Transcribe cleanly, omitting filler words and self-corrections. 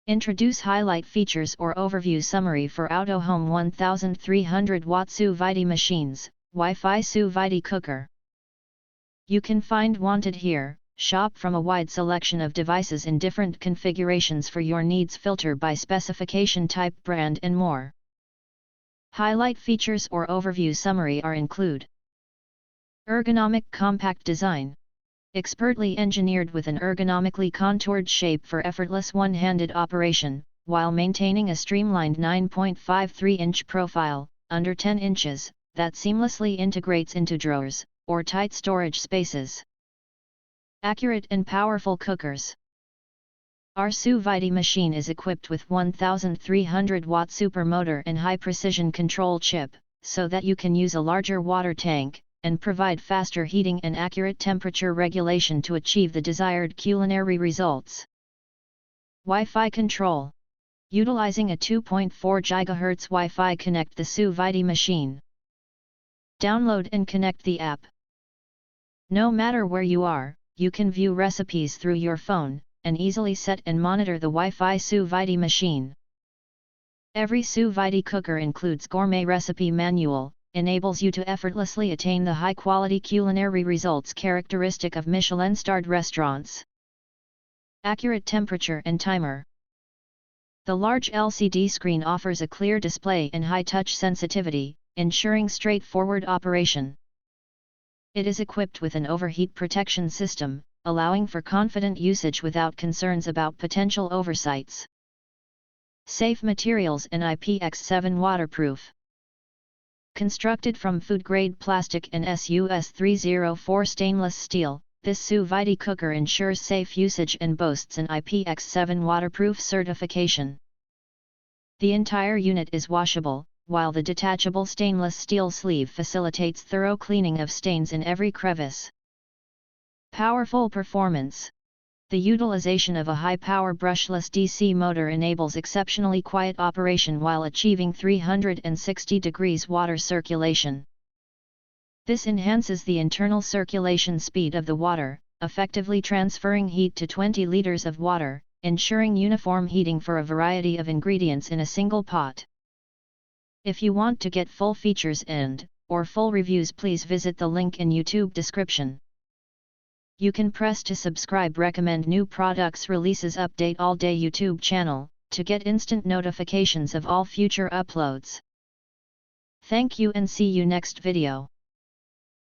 Introduce highlight features or overview summary for outohome 1300 watt Sous Vide Machines, Wi-Fi Sous Vide Cooker. You can find wanted here. Shop from a wide selection of devices in different configurations for your needs, filter by specification, type, brand and more. Highlight features or overview summary are include: ergonomic compact design. Expertly engineered with an ergonomically contoured shape for effortless one-handed operation, while maintaining a streamlined 9.53-inch profile, under 10 inches, that seamlessly integrates into drawers, or tight storage spaces. Accurate and powerful cookers. Our Sous Vide machine is equipped with 1300 watt supermotor and high-precision control chip, so that you can use a larger water tank, and provide faster heating and accurate temperature regulation to achieve the desired culinary results. Wi-Fi control. Utilizing a 2.4 GHz Wi-Fi, connect the Sous Vide machine. Download and connect the app. No matter where you are, you can view recipes through your phone, and easily set and monitor the Wi-Fi Sous Vide machine. Every Sous Vide cooker includes gourmet recipe manual, enables you to effortlessly attain the high-quality culinary results characteristic of Michelin-starred restaurants. Accurate temperature and timer. The large LCD screen offers a clear display and high touch sensitivity, ensuring straightforward operation. It is equipped with an overheat protection system, allowing for confident usage without concerns about potential oversights. Safe materials and IPX7 waterproof. Constructed from food-grade plastic and SUS 304 stainless steel, this Sous Vide cooker ensures safe usage and boasts an IPX7 waterproof certification. The entire unit is washable, while the detachable stainless steel sleeve facilitates thorough cleaning of stains in every crevice. Powerful performance. The utilization of a high-power brushless DC motor enables exceptionally quiet operation while achieving 360 degrees water circulation. This enhances the internal circulation speed of the water, effectively transferring heat to 20 liters of water, ensuring uniform heating for a variety of ingredients in a single pot. If you want to get full features or full reviews, please visit the link in YouTube description. You can press to subscribe, recommend new products releases, update all day YouTube channel, to get instant notifications of all future uploads. Thank you and see you next video.